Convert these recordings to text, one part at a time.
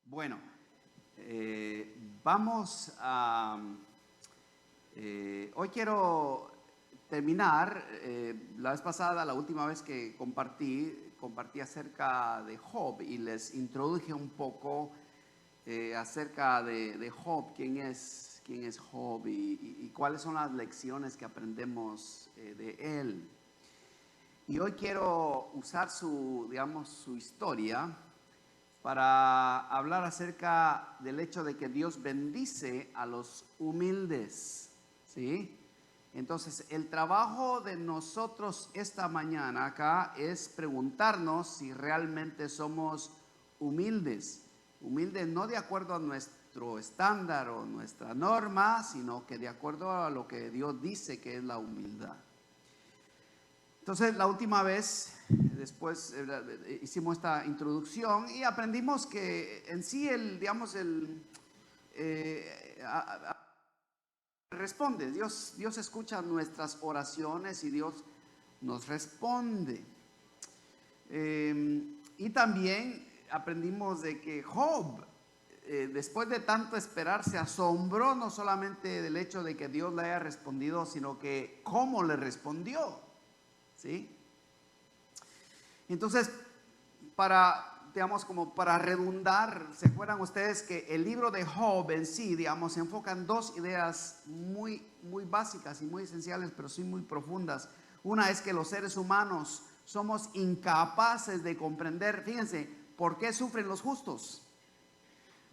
Bueno, vamos a... hoy quiero terminar. La vez pasada, la última vez que compartí acerca de Job y les introduje un poco acerca de Job, quién es Job y cuáles son las lecciones que aprendemos de él. Y hoy quiero usar su historia para hablar acerca del hecho de que Dios bendice a los humildes, ¿sí? Entonces, el trabajo de nosotros esta mañana acá es preguntarnos si realmente somos humildes. Humildes no de acuerdo a nuestro estándar o nuestra norma, sino que de acuerdo a lo que Dios dice que es la humildad. Entonces, la última vez, después hicimos esta introducción y aprendimos que en sí responde. Dios escucha nuestras oraciones y Dios nos responde. Y también aprendimos de que Job, después de tanto esperar, se asombró no solamente del hecho de que Dios le haya respondido, sino que cómo le respondió. ¿Sí? Entonces, para redundar, ¿se acuerdan ustedes que el libro de Job en sí, se enfoca en dos ideas muy básicas y muy esenciales, pero sí muy profundas? Una es que los seres humanos somos incapaces de comprender, fíjense, ¿por qué sufren los justos?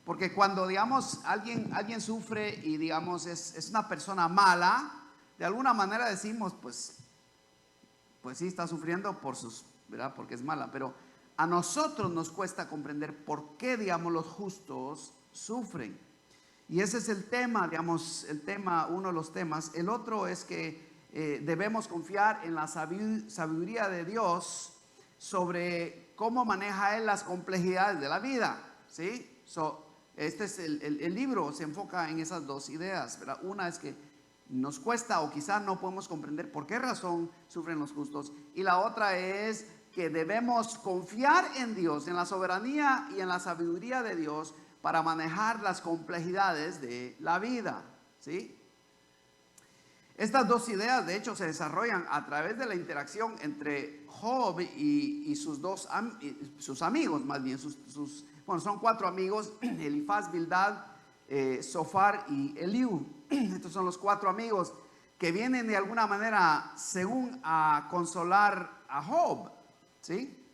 Porque cuando, alguien sufre y, es una persona mala, de alguna manera decimos, pues sí está sufriendo ¿verdad? Porque es mala, pero a nosotros nos cuesta comprender por qué, los justos sufren. Y ese es el tema, uno de los temas. El otro es que debemos confiar en la sabiduría de Dios sobre cómo maneja Él las complejidades de la vida, ¿sí? Este es el libro, se enfoca en esas dos ideas, ¿verdad? Una es que nos cuesta o quizás no podemos comprender por qué razón sufren los justos. Y la otra es que debemos confiar en Dios, en la soberanía y en la sabiduría de Dios para manejar las complejidades de la vida, ¿sí? Estas dos ideas, de hecho, se desarrollan a través de la interacción entre Job y sus amigos, más bien, son cuatro amigos: Elifaz, Bildad, Zofar y Eliú. Estos son los cuatro amigos que vienen de alguna manera, según, a consolar a Job, ¿sí?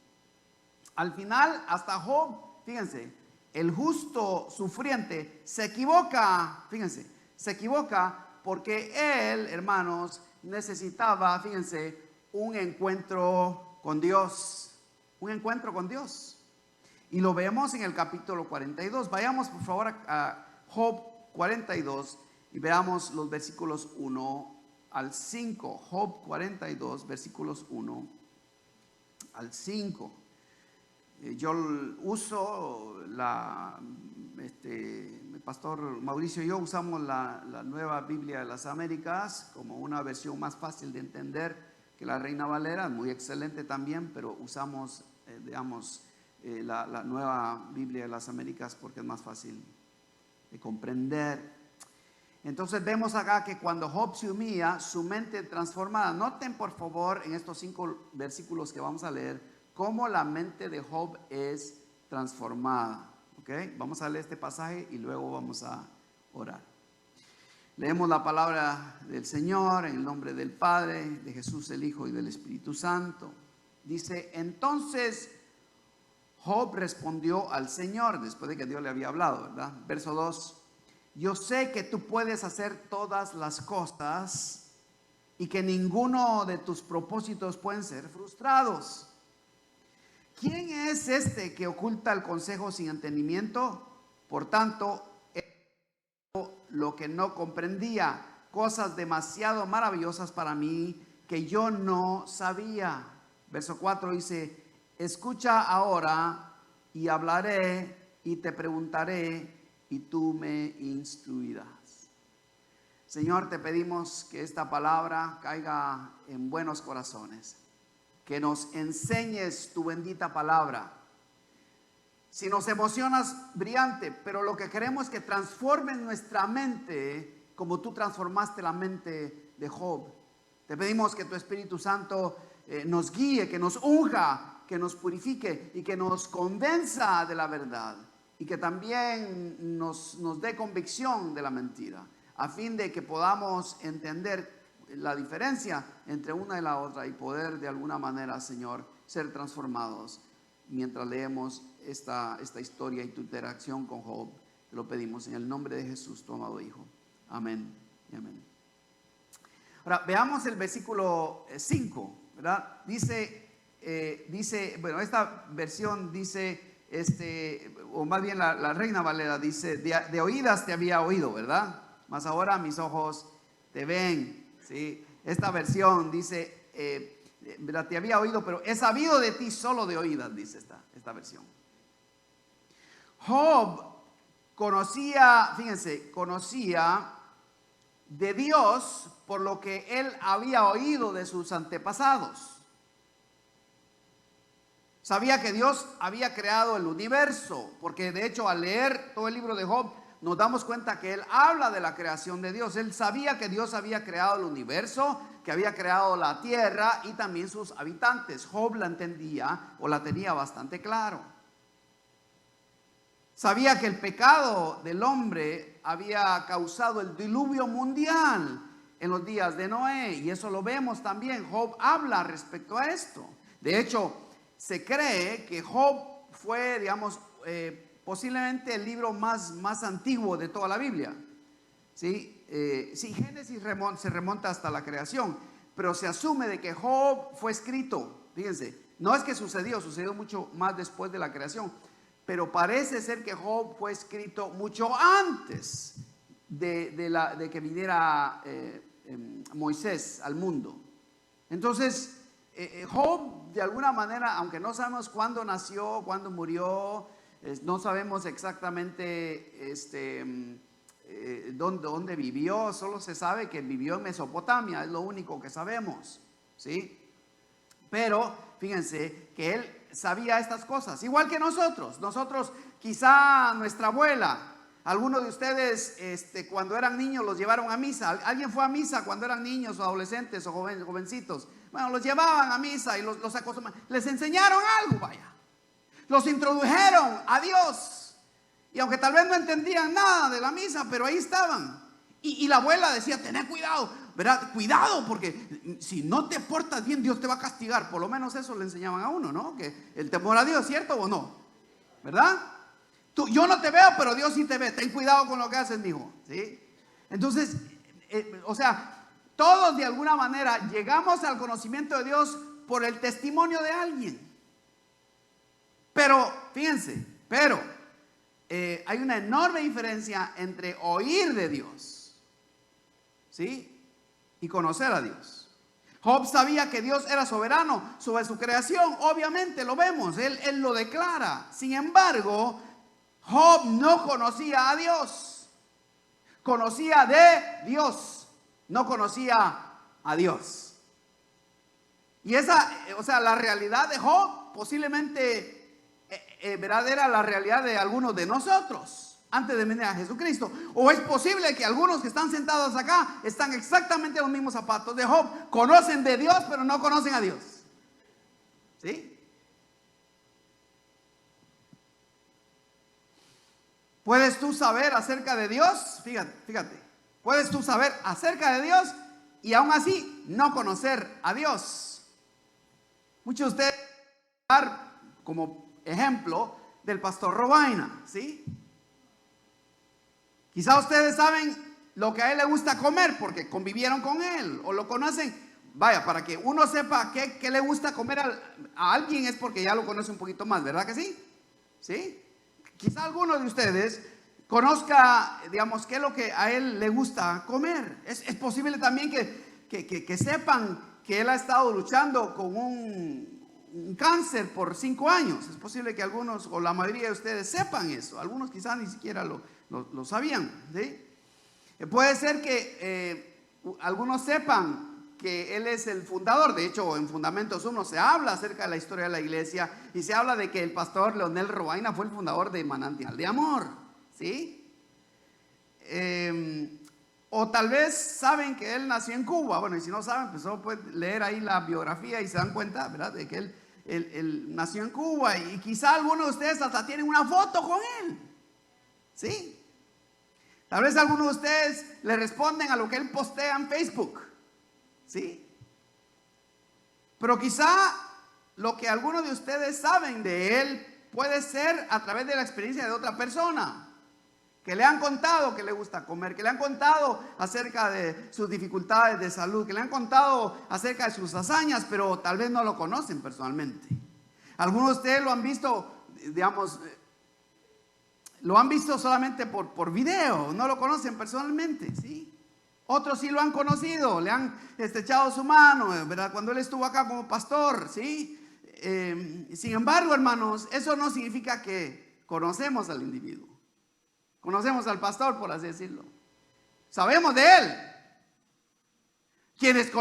Al final, hasta Job, fíjense, el justo sufriente se equivoca, fíjense, se equivoca porque él, hermanos, necesitaba, fíjense, un encuentro con Dios, un encuentro con Dios. Y lo vemos en el capítulo 42. Vayamos por favor a Job 42 y veamos los versículos 1 al 5. Job 42, versículos 1 al 5. Yo uso el pastor Mauricio y yo usamos la Nueva Biblia de las Américas como una versión más fácil de entender que la Reina Valera, muy excelente también, pero usamos, la Nueva Biblia de las Américas porque es más fácil de comprender. Entonces vemos acá que cuando Job se humilla, su mente transformada. Noten por favor en estos 5 versículos que vamos a leer cómo la mente de Job es transformada. ¿Ok? Vamos a leer este pasaje y luego vamos a orar. Leemos la palabra del Señor en el nombre del Padre, de Jesús el Hijo y del Espíritu Santo. Dice: entonces Job respondió al Señor, después de que Dios le había hablado, ¿verdad? Verso 2: yo sé que tú puedes hacer todas las cosas y que ninguno de tus propósitos pueden ser frustrados. ¿Quién es este que oculta el consejo sin entendimiento? Por tanto, lo que no comprendía, cosas demasiado maravillosas para mí que yo no sabía. Verso 4 dice: escucha ahora y hablaré y te preguntaré y tú me instruirás. Señor, te pedimos que esta palabra caiga en buenos corazones, que nos enseñes tu bendita palabra, Si nos emocionas, brillante, pero lo que queremos es que transformes nuestra mente como tú transformaste la mente de Job. Te pedimos que tu Espíritu Santo nos guíe, que nos unja, que nos purifique y que nos convenza de la verdad. Y que también nos dé convicción de la mentira, a fin de que podamos entender la diferencia entre una y la otra y poder de alguna manera, Señor, ser transformados mientras leemos esta historia y tu interacción con Job. Te lo pedimos en el nombre de Jesús, tu amado Hijo. Amén y amén. Ahora, veamos el versículo 5, ¿verdad? Dice, bueno, esta versión dice, o más bien la Reina Valera dice, de oídas te había oído, ¿verdad? Mas ahora mis ojos te ven, ¿sí? Esta versión dice, ¿verdad? Te había oído, pero he sabido de ti solo de oídas, dice esta versión. Job conocía, fíjense, conocía de Dios por lo que él había oído de sus antepasados. Sabía que Dios había creado el universo, porque de hecho al leer todo el libro de Job nos damos cuenta que él habla de la creación de Dios. Él sabía que Dios había creado el universo, que había creado la tierra y también sus habitantes. Job la entendía o la tenía bastante claro. Sabía que el pecado del hombre había causado el diluvio mundial en los días de Noé, y eso lo vemos también. Job habla respecto a esto. De hecho, se cree que Job fue, digamos, posiblemente el libro más antiguo de toda la Biblia. ¿Sí? Génesis se remonta hasta la creación, pero se asume de que Job fue escrito. Fíjense, no es que sucedió mucho más después de la creación, pero parece ser que Job fue escrito mucho antes de que viniera Moisés al mundo. Entonces, Job, de alguna manera, aunque no sabemos cuándo nació, cuándo murió, no sabemos exactamente dónde vivió, solo se sabe que vivió en Mesopotamia, es lo único que sabemos, ¿sí? Pero fíjense que él sabía estas cosas, igual que nosotros. Quizá nuestra abuela, algunos de ustedes cuando eran niños los llevaron a misa. ¿Alguien fue a misa cuando eran niños o adolescentes o jovencitos? Bueno, los llevaban a misa y los acostumbraban. Les enseñaron algo, vaya. Los introdujeron a Dios. Y aunque tal vez no entendían nada de la misa, pero ahí estaban. Y la abuela decía, tened cuidado, ¿verdad? Cuidado, porque si no te portas bien, Dios te va a castigar. Por lo menos eso le enseñaban a uno, ¿no? Que el temor a Dios, ¿cierto o no? ¿Verdad? Yo no te veo, pero Dios sí te ve. Ten cuidado con lo que haces, mijo, ¿sí? Entonces, todos de alguna manera llegamos al conocimiento de Dios por el testimonio de alguien. Pero, fíjense, hay una enorme diferencia entre oír de Dios, ¿sí? Y conocer a Dios. Job sabía que Dios era soberano sobre su creación, obviamente lo vemos, él lo declara. Sin embargo, Job no conocía a Dios, conocía de Dios, no conocía a Dios. Y la realidad de Job posiblemente era la realidad de algunos de nosotros antes de venir a Jesucristo. O es posible que algunos que están sentados acá están exactamente en los mismos zapatos de Job. Conocen de Dios, pero no conocen a Dios. ¿Sí? ¿Puedes tú saber acerca de Dios? Fíjate. ¿Puedes tú saber acerca de Dios y aún así no conocer a Dios? Muchos de ustedes, como ejemplo del pastor Robaina, ¿sí? Quizá ustedes saben lo que a él le gusta comer porque convivieron con él o lo conocen. Vaya, para que uno sepa qué le gusta comer a alguien es porque ya lo conoce un poquito más, ¿verdad que sí? ¿Sí? Quizá alguno de ustedes conozca, digamos, qué es lo que a él le gusta comer. Es posible también que sepan que él ha estado luchando con un cáncer por 5 años. Es posible que algunos o la mayoría de ustedes sepan eso. Algunos quizás ni siquiera lo sabían, ¿sí? Puede ser que algunos sepan que él es el fundador. De hecho, en Fundamentos 1 se habla acerca de la historia de la iglesia y se habla de que el pastor Leonel Robaina fue el fundador de Manantial de Amor, ¿sí? O tal vez saben que él nació en Cuba. Bueno, y si no saben, pues solo pueden leer ahí la biografía y se dan cuenta, ¿verdad?, de que él nació en Cuba, y quizá algunos de ustedes hasta tienen una foto con él, ¿sí? Tal vez algunos de ustedes le responden a lo que él postea en Facebook, ¿sí? Pero quizá lo que algunos de ustedes saben de él puede ser a través de la experiencia de otra persona, que le han contado que le gusta comer, que le han contado acerca de sus dificultades de salud, que le han contado acerca de sus hazañas, pero tal vez no lo conocen personalmente. Algunos de ustedes lo han visto, digamos, lo han visto solamente por video, no lo conocen personalmente, ¿sí? Otros sí lo han conocido, le han estrechado su mano, ¿verdad?, cuando él estuvo acá como pastor, ¿sí? Sin embargo, hermanos, eso no significa que conocemos al individuo. Conocemos al pastor, por así decirlo. Sabemos de él. Quienes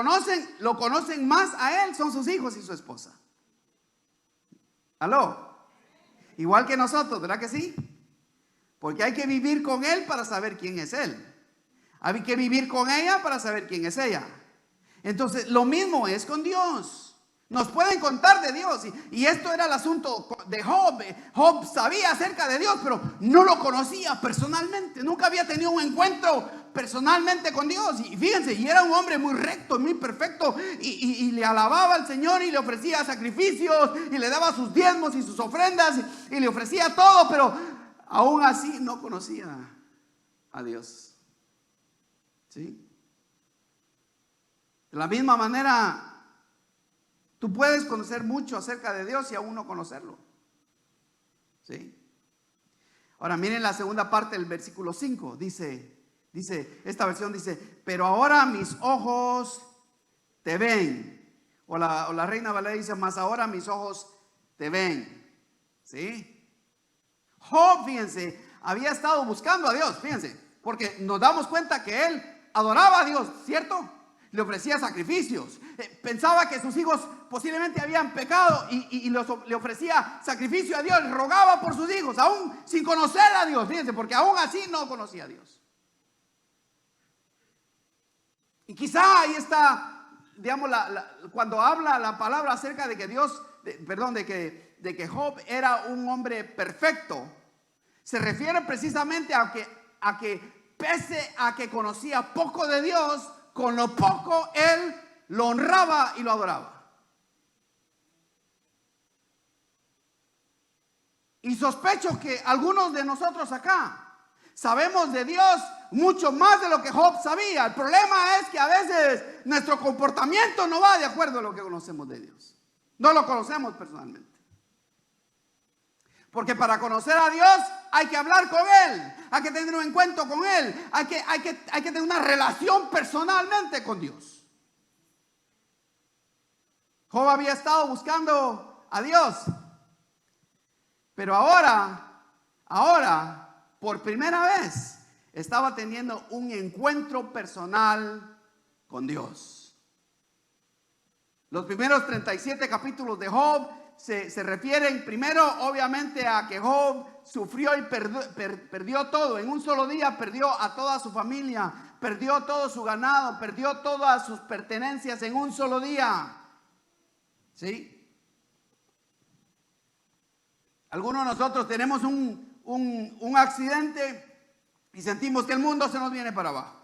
lo conocen más a él son sus hijos y su esposa. ¿Aló? Igual que nosotros, ¿verdad que sí? Porque hay que vivir con él para saber quién es él. Hay que vivir con ella para saber quién es ella. Entonces, lo mismo es con Dios. Nos pueden contar de Dios. Y esto era el asunto de Job. Job sabía acerca de Dios, pero no lo conocía personalmente. Nunca había tenido un encuentro personalmente con Dios. Y fíjense, y era un hombre muy recto, muy perfecto. Y le alababa al Señor y le ofrecía sacrificios. Y le daba sus diezmos y sus ofrendas. Y le ofrecía todo, pero aún así no conocía a Dios. ¿Sí? De la misma manera, tú puedes conocer mucho acerca de Dios y aún no conocerlo. ¿Sí? Ahora miren la segunda parte del versículo 5. Dice, esta versión dice, pero ahora mis ojos te ven. O la Reina Valera dice, más ahora mis ojos te ven. ¿Sí? Job, fíjense, había estado buscando a Dios, fíjense, porque nos damos cuenta que él adoraba a Dios, ¿cierto? Le ofrecía sacrificios, pensaba que sus hijos posiblemente habían pecado y le ofrecía sacrificio a Dios, rogaba por sus hijos, aún sin conocer a Dios, fíjense, porque aún así no conocía a Dios. Y quizá ahí está, digamos, cuando habla la palabra acerca de que Dios, de que Job era un hombre perfecto, se refiere precisamente a que pese a que conocía poco de Dios, con lo poco él lo honraba y lo adoraba. Y sospecho que algunos de nosotros acá sabemos de Dios mucho más de lo que Job sabía. El problema es que a veces nuestro comportamiento no va de acuerdo a lo que conocemos de Dios. No lo conocemos personalmente. Porque para conocer a Dios hay que hablar con Él, hay que tener un encuentro con Él, hay que tener una relación personalmente con Dios. Job había estado buscando a Dios, pero ahora, por primera vez, estaba teniendo un encuentro personal con Dios. Los primeros 37 capítulos de Job se refieren primero obviamente a que Job sufrió y perdió todo. En un solo día perdió a toda su familia, perdió todo su ganado, perdió todas sus pertenencias en un solo día. ¿Sí? Algunos de nosotros tenemos un accidente y sentimos que el mundo se nos viene para abajo.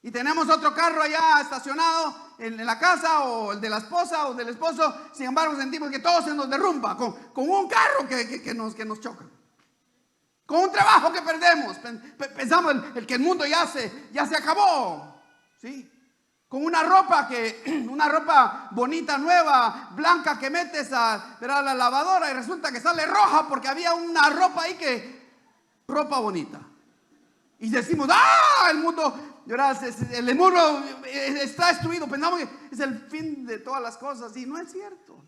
Y tenemos otro carro allá estacionado en la casa, o el de la esposa o del esposo. Sin embargo, sentimos que todo se nos derrumba con un carro que nos choca, con un trabajo que perdemos. Pensamos que el mundo ya se acabó, ¿sí? Con una ropa bonita, nueva, blanca, que metes a la lavadora y resulta que sale roja porque había una ropa ahí ropa bonita. Y decimos, el mundo está destruido. Pensamos que es el fin de todas las cosas, y no es cierto.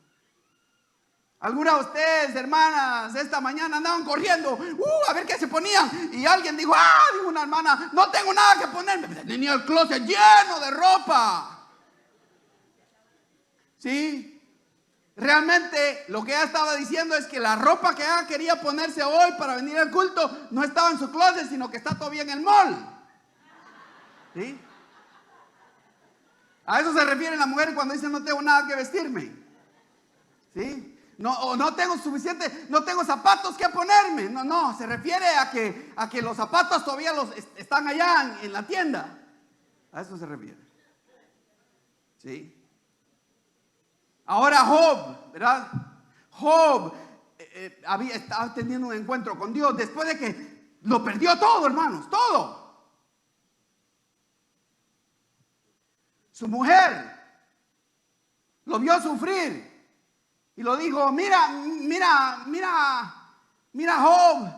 Algunas de ustedes, hermanas, esta mañana andaban corriendo a ver qué se ponían, y alguien dijo, dijo una hermana, no tengo nada que ponerme. Tenía el closet lleno de ropa. ¿Sí? Realmente lo que ella estaba diciendo es que la ropa que ella quería ponerse hoy para venir al culto no estaba en su closet, sino que está todavía en el mall. ¿Sí? A eso se refiere la mujer cuando dice no tengo nada que vestirme. ¿Sí? No, o no tengo suficiente, no tengo zapatos que ponerme. No, se refiere a que los zapatos todavía están allá en la tienda. A eso se refiere. ¿Sí? Ahora Job, ¿verdad? Job estaba teniendo un encuentro con Dios después de que lo perdió todo, hermanos, todo. Su mujer lo vio sufrir y lo dijo, mira Job,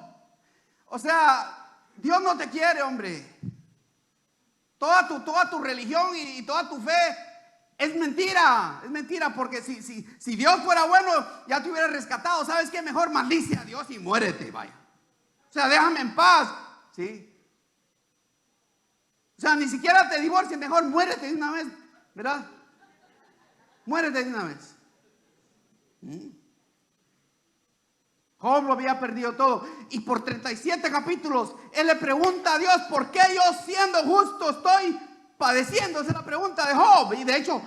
o sea, Dios no te quiere, hombre. Toda tu religión y toda tu fe es mentira, porque si Dios fuera bueno, ya te hubiera rescatado. ¿Sabes qué? Mejor maldice a Dios y muérete, vaya. O sea, déjame en paz, ¿sí? O sea, ni siquiera te divorcies, mejor muérete de una vez, ¿verdad? Muérete de una vez. Job lo había perdido todo. Y por 37 capítulos, él le pregunta a Dios, ¿por qué yo siendo justo estoy padeciendo? Esa es la pregunta de Job. Y de hecho,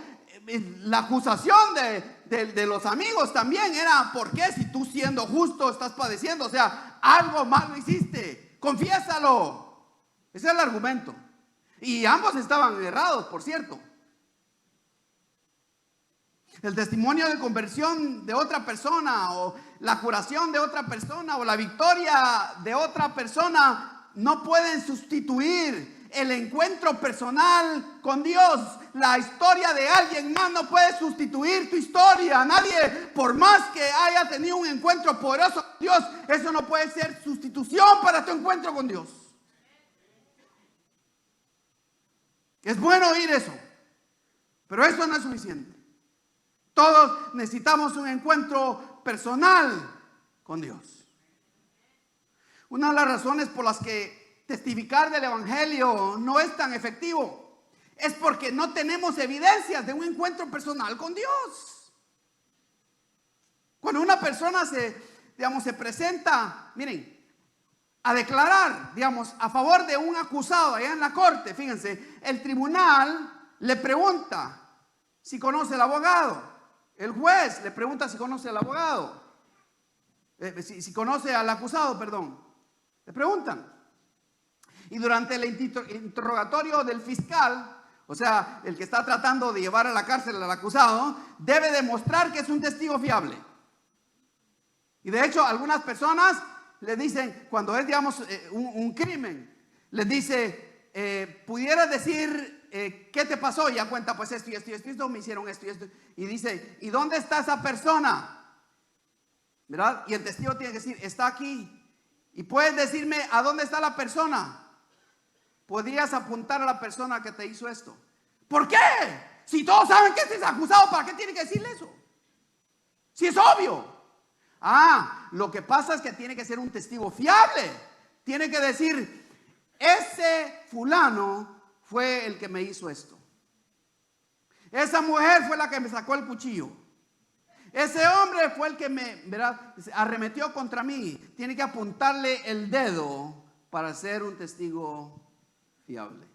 la acusación de los amigos también era, ¿por qué si tú siendo justo estás padeciendo? O sea, algo malo hiciste, confiésalo. Ese es el argumento. Y ambos estaban errados, por cierto. El testimonio de conversión de otra persona, o la curación de otra persona, o la victoria de otra persona no pueden sustituir el encuentro personal con Dios. La historia de alguien más no puede sustituir tu historia. Nadie, por más que haya tenido un encuentro poderoso con Dios, eso no puede ser sustitución para tu encuentro con Dios. Es bueno oír eso, pero eso no es suficiente. Todos necesitamos un encuentro personal con Dios. Una de las razones por las que testificar del evangelio no es tan efectivo es porque no tenemos evidencias de un encuentro personal con Dios. Cuando una persona se presenta, miren, a declarar, a favor de un acusado allá en la corte, fíjense, el tribunal le pregunta si conoce al abogado. El juez le pregunta si conoce al abogado, si conoce al acusado, perdón. Le preguntan. Y durante el interrogatorio del fiscal, o sea, el que está tratando de llevar a la cárcel al acusado, debe demostrar que es un testigo fiable. Y de hecho, algunas personas le dicen, cuando es, un crimen, les dice, ¿pudieras decir qué te pasó? Y ya cuenta, pues esto, me hicieron esto y esto. Y dice, ¿y dónde está esa persona? ¿Verdad? Y el testigo tiene que decir, está aquí. Y puedes decirme, ¿a dónde está la persona? Podrías apuntar a la persona que te hizo esto. ¿Por qué? Si todos saben que este es acusado, ¿para qué tiene que decirle eso? Si es obvio. Lo que pasa es que tiene que ser un testigo fiable. Tiene que decir, ese fulano fue el que me hizo esto. Esa mujer fue la que me sacó el cuchillo. Ese hombre fue el que ¿verdad?, arremetió contra mí. Tiene que apuntarle el dedo para ser un testigo fiable.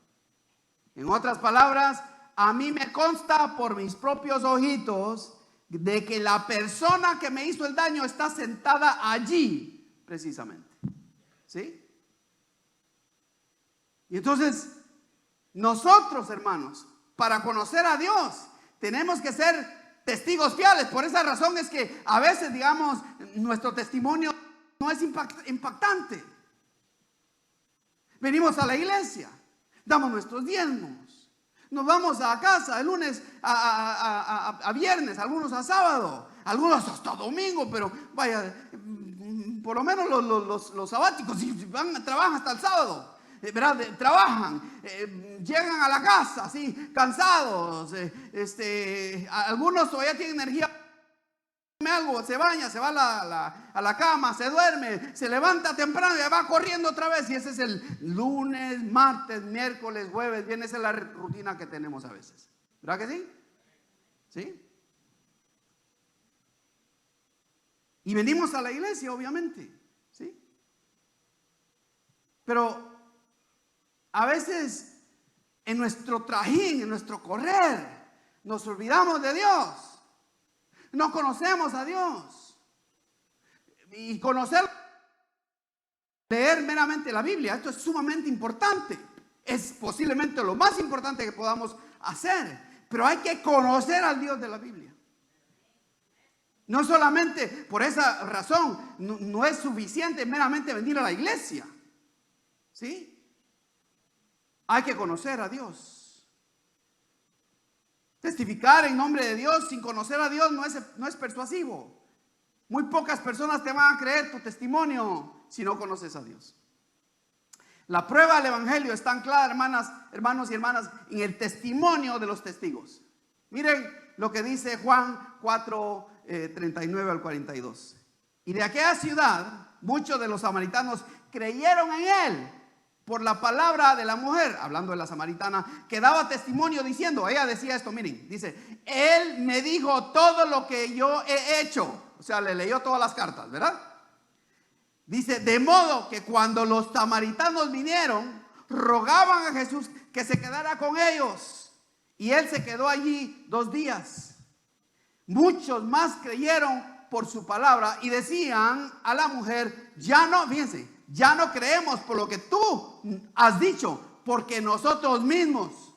En otras palabras, a mí me consta por mis propios ojitos de que la persona que me hizo el daño está sentada allí, precisamente. ¿Sí? Y entonces, nosotros, hermanos, para conocer a Dios, tenemos que ser testigos fiables. Por esa razón es que a veces, nuestro testimonio no es impactante. Venimos a la iglesia, damos nuestros diezmos, nos vamos a casa de lunes a viernes, algunos a sábado, algunos hasta domingo, pero vaya, por lo menos los sabáticos trabajan hasta el sábado, ¿verdad? Trabajan, llegan a la casa así cansados, algunos todavía tienen energía. Algo, se baña, se va a la cama, se duerme, se levanta temprano y va corriendo otra vez. Y ese es el lunes, martes, miércoles, jueves, viernes. Esa es la rutina que tenemos a veces. ¿Verdad que sí? ¿Sí? Y venimos a la iglesia, obviamente, ¿sí? Pero a veces en nuestro trajín, en nuestro correr, nos olvidamos de Dios. No conocemos a Dios. Y leer meramente la Biblia, esto es sumamente importante. Es posiblemente lo más importante que podamos hacer. Pero hay que conocer al Dios de la Biblia. No solamente por esa razón, no es suficiente meramente venir a la iglesia. ¿Sí? Hay que conocer a Dios. Testificar en nombre de Dios sin conocer a Dios no es persuasivo. Muy pocas personas te van a creer tu testimonio si no conoces a Dios. La prueba del evangelio es tan clara, hermanos y hermanas, en el testimonio de los testigos. Miren lo que dice Juan 4, 39 al 42. Y de aquella ciudad, muchos de los samaritanos creyeron en él por la palabra de la mujer, hablando de la samaritana, que daba testimonio diciendo, ella decía esto, miren, dice, él me dijo todo lo que yo he hecho. O sea, le leyó todas las cartas, ¿verdad? Dice, de modo que cuando los samaritanos vinieron, rogaban a Jesús que se quedara con ellos. Y él se quedó allí 2 días. Muchos más creyeron por su palabra y decían a la mujer, ya no, fíjense, ya no creemos por lo que tú has dicho, porque nosotros mismos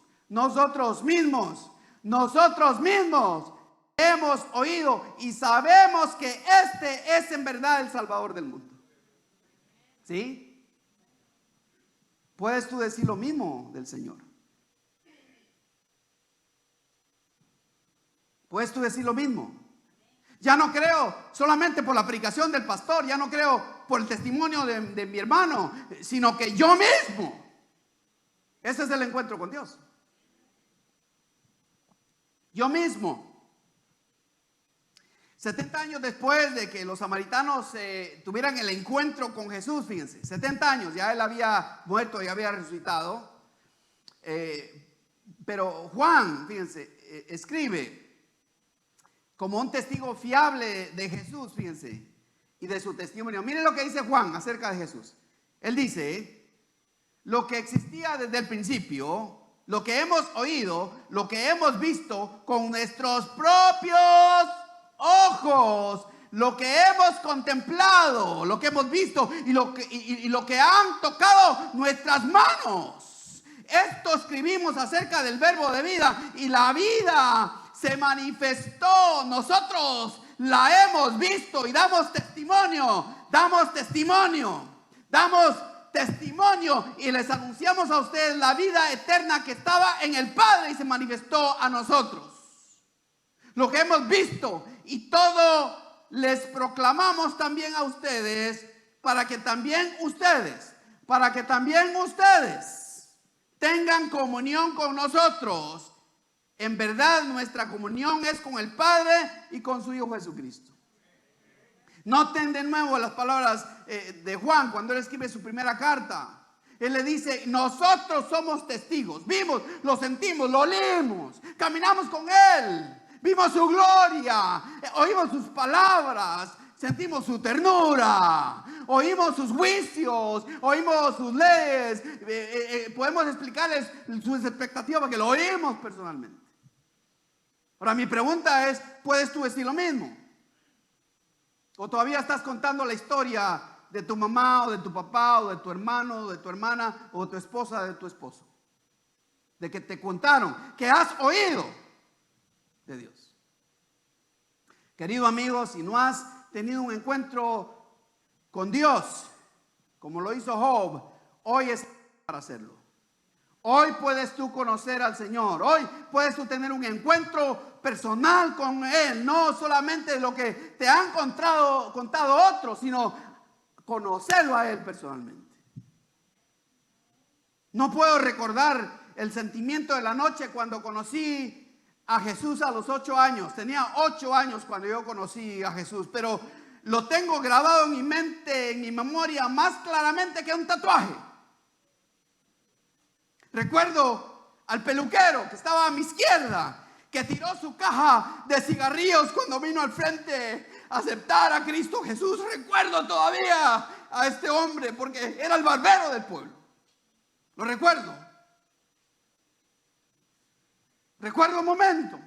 hemos oído y sabemos que este es en verdad el Salvador del mundo. ¿Sí? ¿Puedes tú decir lo mismo del Señor? ¿Puedes tú decir lo mismo? Ya no creo solamente por la predicación del pastor, ya no creo por el testimonio de mi hermano, sino que yo mismo. Ese es el encuentro con Dios. Yo mismo. 70 años después de que los samaritanos tuvieran el encuentro con Jesús, fíjense, 70 años, ya él había muerto, ya había resucitado. Pero Juan, fíjense, escribe como un testigo fiable de Jesús, fíjense, y de su testimonio. Miren lo que dice Juan acerca de Jesús. Él dice, lo que existía desde el principio, lo que hemos oído, lo que hemos visto con nuestros propios ojos, lo que hemos contemplado, lo que hemos visto y lo que han tocado nuestras manos. Esto escribimos acerca del verbo de vida, y la vida se manifestó, nosotros la hemos visto y damos testimonio y les anunciamos a ustedes la vida eterna que estaba en el Padre y se manifestó a nosotros. Lo que hemos visto y todo les proclamamos también a ustedes, para que también ustedes tengan comunión con nosotros. En verdad, nuestra comunión es con el Padre y con su Hijo Jesucristo. Noten de nuevo las palabras de Juan cuando él escribe su primera carta. Él le dice, nosotros somos testigos. Vimos, lo sentimos, lo oímos, caminamos con él, vimos su gloria, oímos sus palabras, sentimos su ternura, oímos sus juicios, oímos sus leyes, podemos explicarles sus expectativas porque lo oímos personalmente. Ahora mi pregunta es, ¿puedes tú decir lo mismo? ¿O todavía estás contando la historia de tu mamá o de tu papá o de tu hermano o de tu hermana o de tu esposa o de tu esposo? De que te contaron, que has oído de Dios. Querido amigo, si no has tenido un encuentro con Dios, como lo hizo Job, hoy es para hacerlo. Hoy puedes tú conocer al Señor. Hoy puedes tú tener un encuentro personal con Él. No solamente lo que te han contado otros, sino conocerlo a Él personalmente. No puedo recordar el sentimiento de la noche cuando conocí a Jesús a los 8 años. Tenía 8 años cuando yo conocí a Jesús, pero lo tengo grabado en mi mente, en mi memoria, más claramente que un tatuaje. Recuerdo al peluquero que estaba a mi izquierda, que tiró su caja de cigarrillos cuando vino al frente aceptar a Cristo Jesús, recuerdo todavía a este hombre porque era el barbero del pueblo. Lo recuerdo. Recuerdo un momento.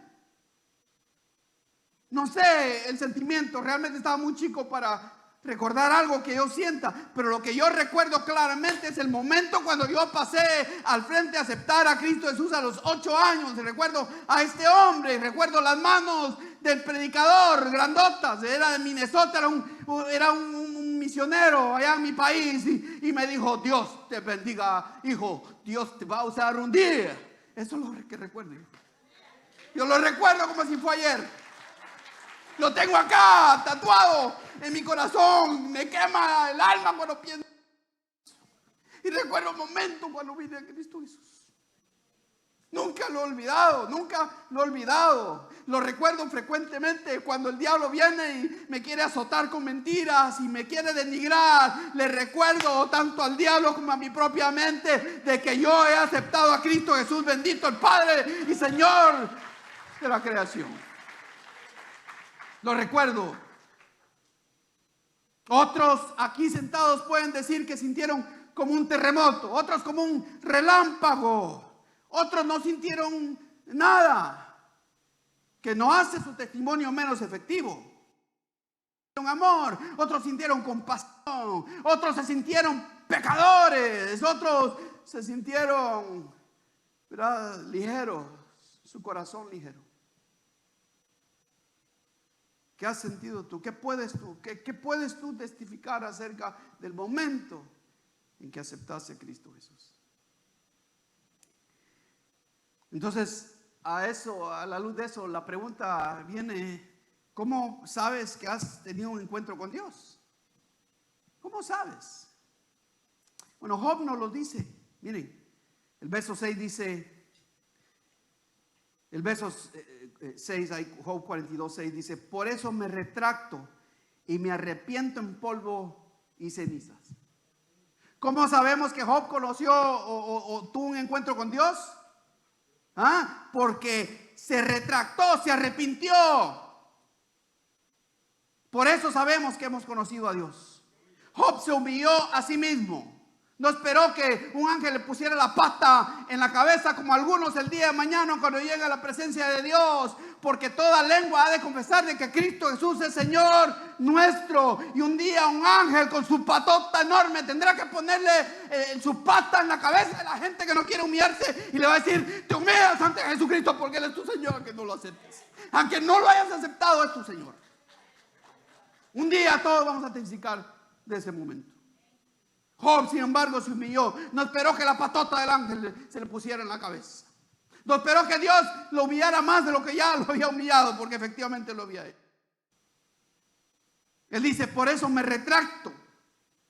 No sé el sentimiento, realmente estaba muy chico para recordar algo que yo sienta, pero lo que yo recuerdo claramente es el momento cuando yo pasé al frente a aceptar a Cristo Jesús a los 8 años. Recuerdo a este hombre, recuerdo las manos del predicador, grandotas, era de Minnesota, era un misionero allá en mi país, y me dijo: Dios te bendiga, hijo, Dios te va a usar un día. Eso es lo que recuerdo. Yo lo recuerdo como si fue ayer. Lo tengo acá, tatuado en mi corazón. Me quema el alma cuando pienso. Y recuerdo un momento cuando vine a Cristo Jesús. Nunca lo he olvidado, nunca lo he olvidado. Lo recuerdo frecuentemente cuando el diablo viene y me quiere azotar con mentiras y me quiere denigrar. Le recuerdo tanto al diablo como a mi propia mente de que yo he aceptado a Cristo Jesús, bendito el Padre y Señor de la creación. Lo recuerdo. Otros aquí sentados pueden decir que sintieron como un terremoto, otros como un relámpago, otros no sintieron nada, que no hace su testimonio menos efectivo. Amor, otros sintieron compasión, otros se sintieron pecadores, otros se sintieron, ¿verdad?, ligeros, su corazón ligero. ¿Qué has sentido tú? ¿Qué puedes tú testificar acerca del momento en que aceptaste a Cristo Jesús? Entonces, a la luz de eso, la pregunta viene: ¿cómo sabes que has tenido un encuentro con Dios? ¿Cómo sabes? Bueno, Job nos lo dice. Miren, el verso 6 dice, el verso 6, Job 42:6 dice: por eso me retracto y me arrepiento en polvo y cenizas. ¿Cómo sabemos que Job conoció o tuvo un encuentro con Dios? Porque se retractó, se arrepintió. Por eso sabemos que hemos conocido a Dios. Job se humilló a sí mismo. No esperó que un ángel le pusiera la pata en la cabeza como algunos el día de mañana cuando llega a la presencia de Dios, porque toda lengua ha de confesar de que Cristo Jesús es Señor nuestro. Y un día un ángel con su patota enorme tendrá que ponerle su pata en la cabeza de la gente que no quiere humillarse y le va a decir: te humillas ante Jesucristo porque Él es tu Señor, aunque no lo aceptes, aunque no lo hayas aceptado, es tu Señor. Un día todos vamos a testificar de ese momento. Job, sin embargo, se humilló. No esperó que la patota del ángel se le pusiera en la cabeza. No esperó que Dios lo humillara más de lo que ya lo había humillado, porque efectivamente lo había hecho. Él dice: por eso me retracto.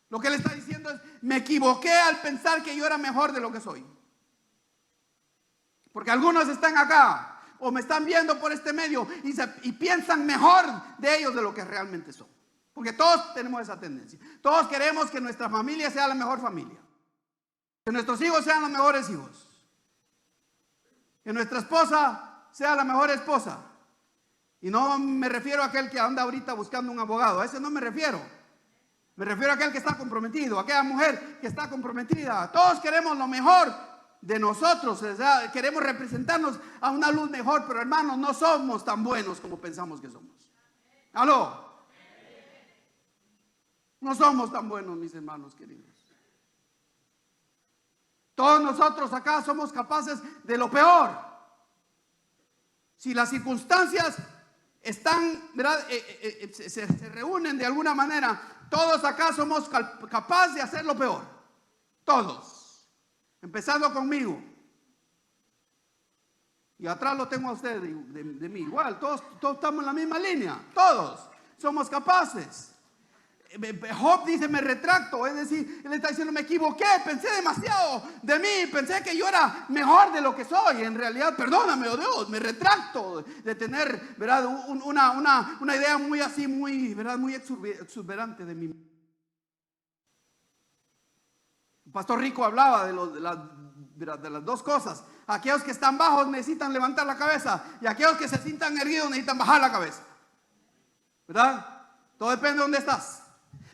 Lo que él está diciendo es: me equivoqué al pensar que yo era mejor de lo que soy. Porque algunos están acá o me están viendo por este medio y piensan mejor de ellos de lo que realmente son. Porque todos tenemos esa tendencia. Todos queremos que nuestra familia sea la mejor familia, que nuestros hijos sean los mejores hijos, que nuestra esposa sea la mejor esposa. Y no me refiero a aquel que anda ahorita buscando un abogado, a ese no me refiero. Me refiero a aquel que está comprometido, a aquella mujer que está comprometida. Todos queremos lo mejor de nosotros, ¿verdad? Queremos representarnos a una luz mejor, pero hermanos, no somos tan buenos como pensamos que somos. ¿Aló? No somos tan buenos, mis hermanos queridos. Todos nosotros acá somos capaces de lo peor. Si las circunstancias están, ¿verdad?, se reúnen de alguna manera, todos acá somos capaces de hacer lo peor. Todos. Empezando conmigo. Y atrás lo tengo a usted de mí. Igual, todos estamos en la misma línea. Todos somos capaces. Job dice: me retracto, es decir, él está diciendo: me equivoqué, pensé demasiado de mí, pensé que yo era mejor de lo que soy. En realidad, perdóname, oh Dios, me retracto de tener, ¿verdad?, una idea muy así, ¿verdad?, muy exuberante de mí. El pastor Rico hablaba de las dos cosas. Aquellos que están bajos necesitan levantar la cabeza, y aquellos que se sientan erguidos necesitan bajar la cabeza, ¿verdad? Todo depende de dónde estás.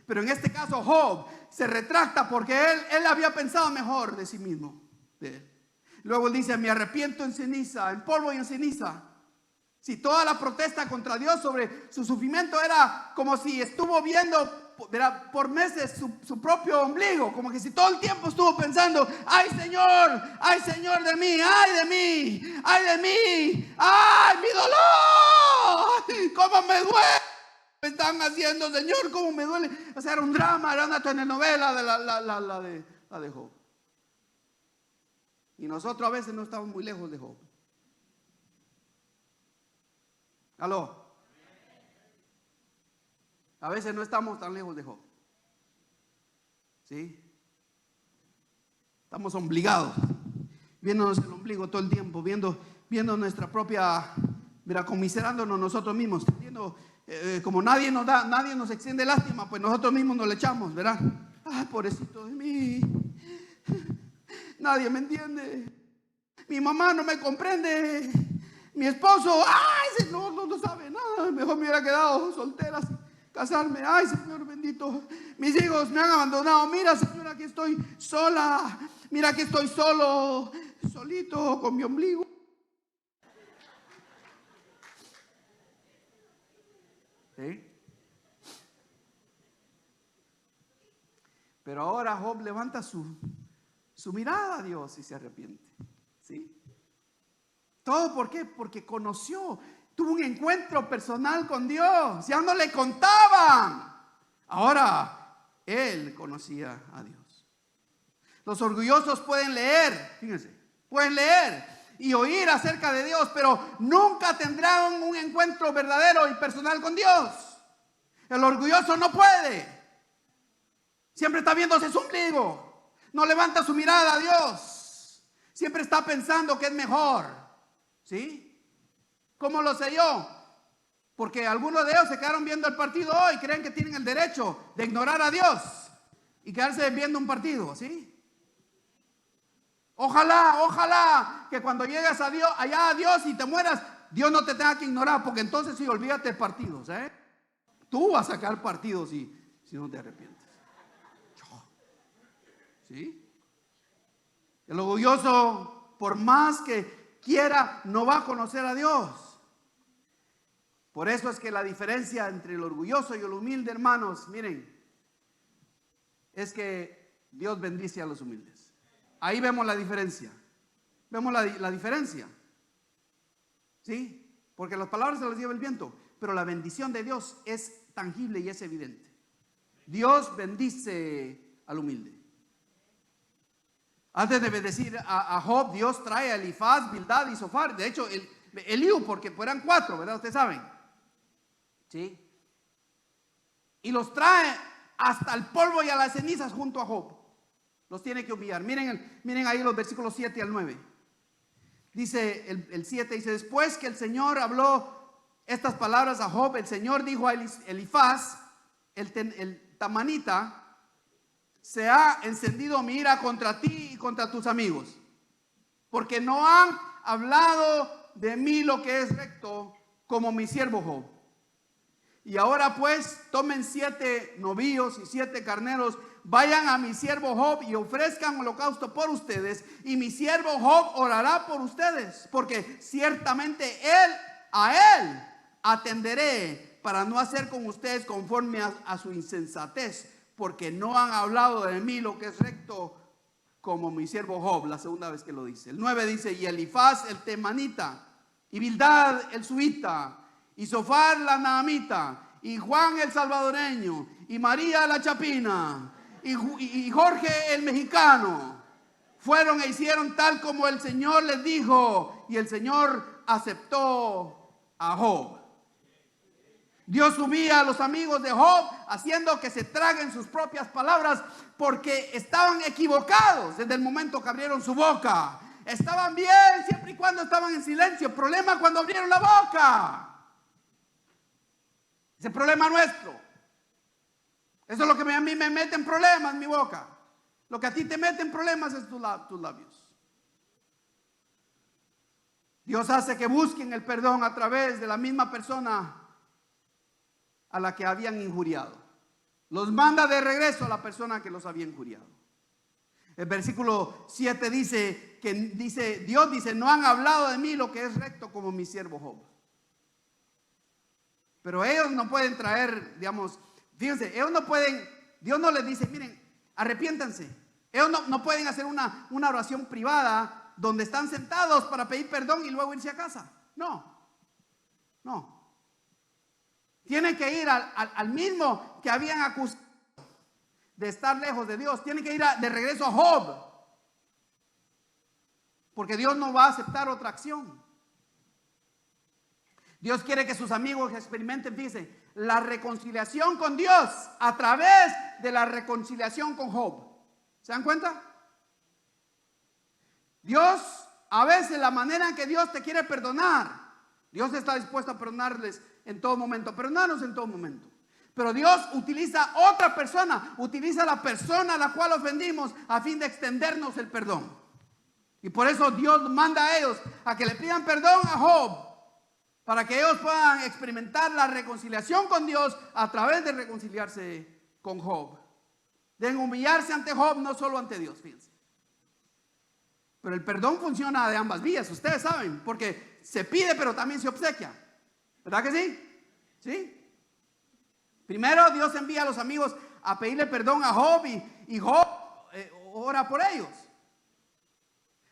Pero en este caso Job se retracta porque él había pensado mejor de sí mismo, de él. Luego él dice: me arrepiento en ceniza, en polvo y en ceniza. Si toda la protesta contra Dios sobre su sufrimiento era como si estuvo viendo por meses su propio ombligo, como que si todo el tiempo estuvo pensando: ay Señor de mí, ay de mí, ay de mí, ay mi dolor, cómo me duele, me están haciendo, Señor, cómo me duele. O sea, era un drama, era una telenovela de la de Job. Y nosotros a veces no estamos muy lejos de Job. ¿Aló? A veces no estamos tan lejos de Job. ¿Sí? Estamos obligados, viéndonos el ombligo todo el tiempo, viendo nuestra propia, mira, conmiserándonos nosotros mismos, viendo, como nadie nos extiende lástima, pues nosotros mismos nos le echamos, ¿verdad? Ay, pobrecito de mí, nadie me entiende, mi mamá no me comprende, mi esposo, ay, no sabe nada, mejor me hubiera quedado soltera, casarme, ay Señor bendito, mis hijos me han abandonado, mira Señor, aquí estoy sola, mira que estoy solito con mi ombligo. ¿Sí? Pero ahora Job levanta su mirada a Dios y se arrepiente. ¿Sí? ¿Todo por qué? Porque conoció, tuvo un encuentro personal con Dios. Ya no le contaban. Ahora él conocía a Dios. Los orgullosos pueden leer, fíjense, pueden leer y oír acerca de Dios, pero nunca tendrán un encuentro verdadero y personal con Dios. El orgulloso no puede. Siempre está viéndose su ombligo. No levanta su mirada a Dios. Siempre está pensando que es mejor. ¿Sí? ¿Cómo lo sé yo? Porque algunos de ellos se quedaron viendo el partido hoy, creen que tienen el derecho de ignorar a Dios y quedarse viendo un partido, ¿sí? Ojalá que cuando llegues allá a Dios y te mueras, Dios no te tenga que ignorar, porque entonces sí, olvídate de partidos, ¿eh? Tú vas a sacar partidos si no te arrepientes. ¿Sí? El orgulloso, por más que quiera, no va a conocer a Dios. Por eso es que la diferencia entre el orgulloso y el humilde, hermanos, miren, es que Dios bendice a los humildes. Ahí vemos la diferencia. Vemos la diferencia. ¿Sí? Porque las palabras se las lleva el viento, pero la bendición de Dios es tangible y es evidente. Dios bendice al humilde. Antes de bendecir a Job, Dios trae a Elifaz, Bildad y Zofar. De hecho, Eliú, porque eran 4, ¿verdad? Ustedes saben. ¿Sí? Y los trae hasta el polvo y a las cenizas junto a Job. Los tiene que humillar. Miren ahí los versículos 7 al 9. Dice el 7, dice: después que el Señor habló estas palabras a Job, el Señor dijo a Elifaz, el tamanita: se ha encendido mi ira contra ti y contra tus amigos, porque no han hablado de mí lo que es recto, como mi siervo Job. Y ahora pues tomen 7 novillos y 7 carneros, vayan a mi siervo Job y ofrezcan holocausto por ustedes, y mi siervo Job orará por ustedes, porque ciertamente a él atenderé, para no hacer con ustedes conforme a su insensatez, porque no han hablado de mí lo que es recto, como mi siervo Job. La segunda vez que lo dice. El 9 dice: y Elifaz el temanita, y Bildad el suita, y Zofar la naamita, y Juan el salvadoreño, y María la chapina, y Jorge el mexicano, fueron e hicieron tal como el Señor les dijo, y el Señor aceptó a Job. Dios humilla a los amigos de Job, haciendo que se traguen sus propias palabras, porque estaban equivocados desde el momento que abrieron su boca. Estaban bien siempre y cuando estaban en silencio. El problema cuando abrieron la boca. Ese problema nuestro. Eso es lo que a mí me mete en problemas, mi boca. Lo que a ti te mete en problemas es tus labios. Dios hace que busquen el perdón a través de la misma persona a la que habían injuriado. Los manda de regreso a la persona que los había injuriado. El versículo 7 Dios dice, no han hablado de mí lo que es recto como mi siervo Job. Pero ellos no pueden traer, digamos, fíjense, ellos no pueden, Dios no les dice, miren, arrepiéntanse. Ellos no pueden hacer una oración privada donde están sentados para pedir perdón y luego irse a casa. No. Tienen que ir al mismo que habían acusado de estar lejos de Dios. Tienen que ir de regreso a Job. Porque Dios no va a aceptar otra acción. Dios quiere que sus amigos experimenten, fíjense, la reconciliación con Dios a través de la reconciliación con Job. ¿Se dan cuenta? Dios, a veces la manera en que Dios te quiere perdonar, Dios está dispuesto a perdonarles en todo momento, perdonarnos en todo momento. Pero Dios utiliza otra persona, utiliza la persona a la cual ofendimos a fin de extendernos el perdón. Y por eso Dios manda a ellos a que le pidan perdón a Job, para que ellos puedan experimentar la reconciliación con Dios a través de reconciliarse con Job. Deben humillarse ante Job, no solo ante Dios, fíjense. Pero el perdón funciona de ambas vías, ustedes saben, porque se pide pero también se obsequia. ¿Verdad que sí? ¿Sí? Primero Dios envía a los amigos a pedirle perdón a Job y Job ora por ellos.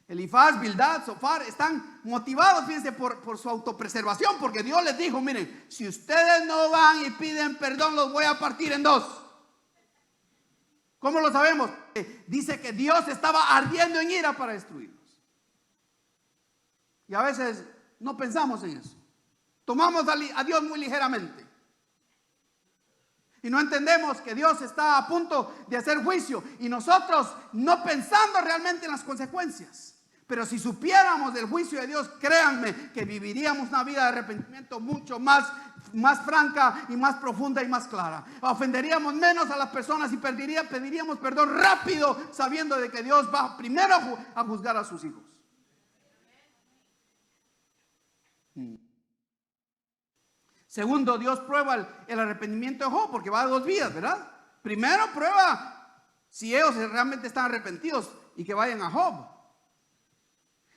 Elifaz, Bildad, Zofar están motivados, fíjense, por su autopreservación, porque Dios les dijo, miren, si ustedes no van y piden perdón, los voy a partir en dos. ¿Cómo lo sabemos? Dice que Dios estaba ardiendo en ira para destruirlos. Y a veces no pensamos en eso. Tomamos a Dios muy ligeramente. Y no entendemos que Dios está a punto de hacer juicio. Y nosotros no pensando realmente en las consecuencias. Pero si supiéramos del juicio de Dios, créanme que viviríamos una vida de arrepentimiento mucho más franca y más profunda y más clara. Ofenderíamos menos a las personas y pediríamos perdón rápido, sabiendo de que Dios va primero a juzgar a sus hijos. Segundo, Dios prueba el arrepentimiento de Job, porque va de dos vías, ¿verdad? Primero prueba si ellos realmente están arrepentidos y que vayan a Job.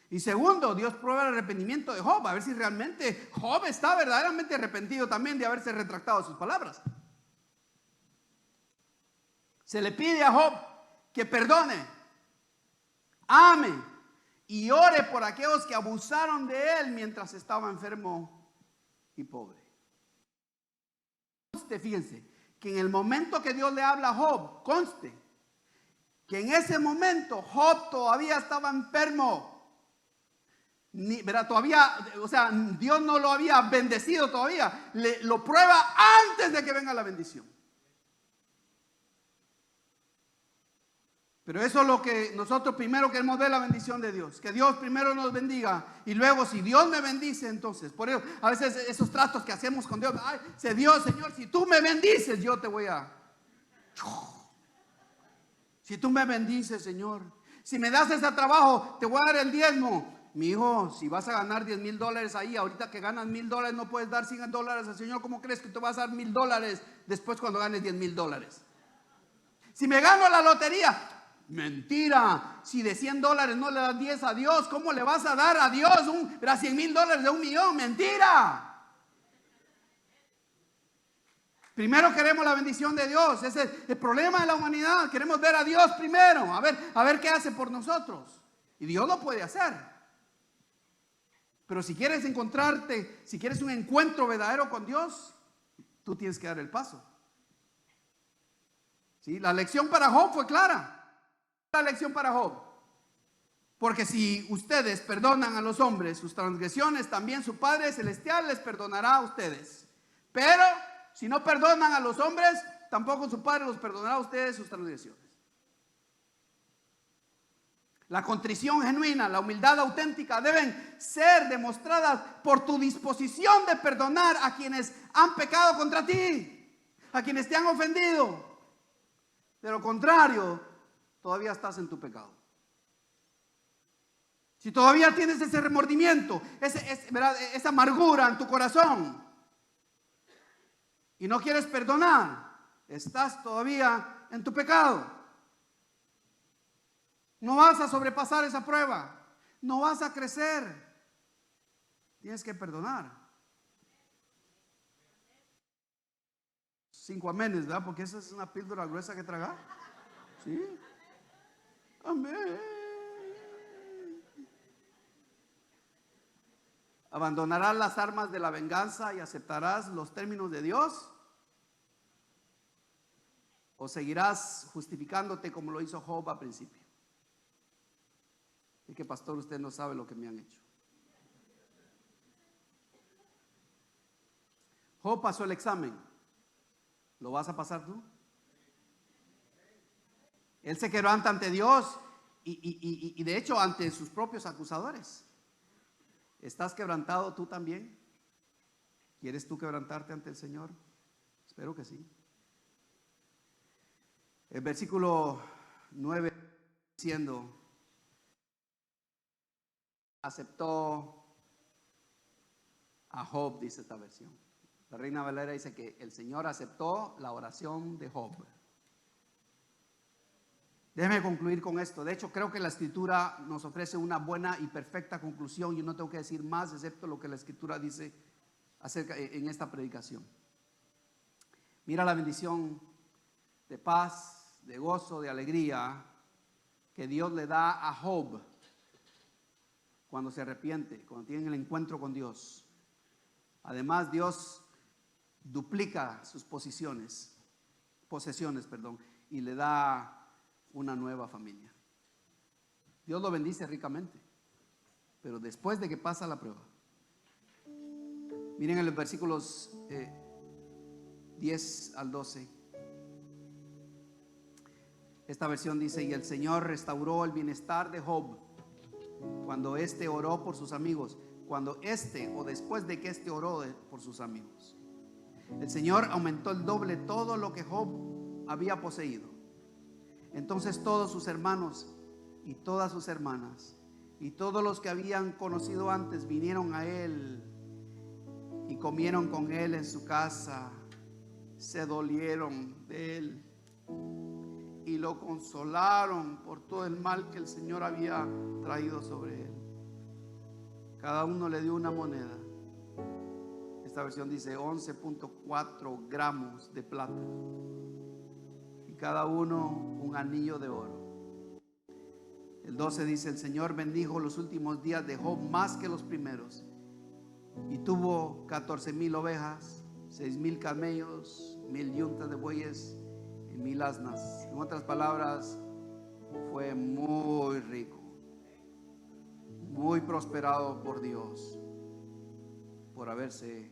Y segundo, Dios prueba el arrepentimiento de Job, a ver si realmente Job está verdaderamente arrepentido también de haberse retractado de sus palabras. Se le pide a Job que perdone, ame y ore por aquellos que abusaron de él mientras estaba enfermo y pobre. Fíjense, que en el momento que Dios le habla a Job, conste que en ese momento Job todavía estaba enfermo. Todavía, o sea, Dios no lo había bendecido todavía. Lo prueba antes de que venga la bendición. Pero eso es lo que nosotros primero queremos ver, la bendición de Dios. Que Dios primero nos bendiga. Y luego si Dios me bendice, entonces. Por eso a veces esos tratos que hacemos con Dios. Ay, Dios, Señor, si tú me bendices, yo te voy a... Si tú me bendices, Señor. Si me das ese trabajo, te voy a dar el diezmo. Mi hijo, si vas a ganar $10,000 ahí, ahorita que ganas $1,000 no puedes dar $100 al Señor. ¿Cómo crees que te vas a dar $1,000 después cuando ganes $10,000? Si me gano la lotería, mentira. Si de $100 no le das 10 a Dios, ¿cómo le vas a dar a Dios $100,000 de $1,000,000? Mentira. Primero queremos la bendición de Dios. Ese es el problema de la humanidad. Queremos ver a Dios primero, a ver qué hace por nosotros. Y Dios lo puede hacer. Pero si quieres encontrarte, si quieres un encuentro verdadero con Dios, tú tienes que dar el paso. ¿Sí? La lección para Job fue clara. La lección para Job. Porque si ustedes perdonan a los hombres sus transgresiones, también su Padre Celestial les perdonará a ustedes. Pero si no perdonan a los hombres, tampoco su Padre los perdonará a ustedes sus transgresiones. La contrición genuina, la humildad auténtica deben ser demostradas por tu disposición de perdonar a quienes han pecado contra ti, a quienes te han ofendido. De lo contrario, todavía estás en tu pecado. Si todavía tienes ese remordimiento, esa amargura en tu corazón, y no quieres perdonar, estás todavía en tu pecado. No vas a sobrepasar esa prueba, no vas a crecer. Tienes que perdonar. 5 amenes, ¿verdad? Porque esa es una píldora gruesa que tragar. ¿Sí? Amén. ¿Abandonarás las armas de la venganza y aceptarás los términos de Dios? ¿O seguirás justificándote como lo hizo Job al principio? Y que, pastor, usted no sabe lo que me han hecho. Job pasó el examen. ¿Lo vas a pasar tú? Él se quebranta ante Dios y de hecho ante sus propios acusadores. ¿Estás quebrantado tú también? ¿Quieres tú quebrantarte ante el Señor? Espero que sí. El versículo 9 diciendo, aceptó a Job, dice esta versión. La Reina Valera dice que el Señor aceptó la oración de Job. Déjeme concluir con esto. De hecho, creo que la Escritura nos ofrece una buena y perfecta conclusión. Yo no tengo que decir más excepto lo que la Escritura dice acerca en esta predicación. Mira la bendición de paz, de gozo, de alegría que Dios le da a Job cuando se arrepiente, cuando tiene el encuentro con Dios. Además, Dios duplica sus posesiones, y le da una nueva familia. Dios lo bendice ricamente, pero después de que pasa la prueba. Miren en los versículos 10 al 12. Esta versión dice: y el Señor restauró el bienestar de Job cuando éste oró por sus amigos, cuando éste o después de que éste oró por sus amigos. El Señor aumentó el doble todo lo que Job había poseído. Entonces todos sus hermanos y todas sus hermanas y todos los que habían conocido antes vinieron a él y comieron con él en su casa, se dolieron de él y lo consolaron por todo el mal que el Señor había traído sobre él. Cada uno le dio una moneda. Esta versión dice 11.4 gramos de plata y cada uno un anillo de oro. El 12 dice: el Señor bendijo los últimos días de Job más que los primeros, y tuvo 14,000 ovejas, 6,000 camellos, 1,000 yuntas de bueyes y 1,000 asnas. En otras palabras, fue muy rico, muy prosperado por Dios, por haberse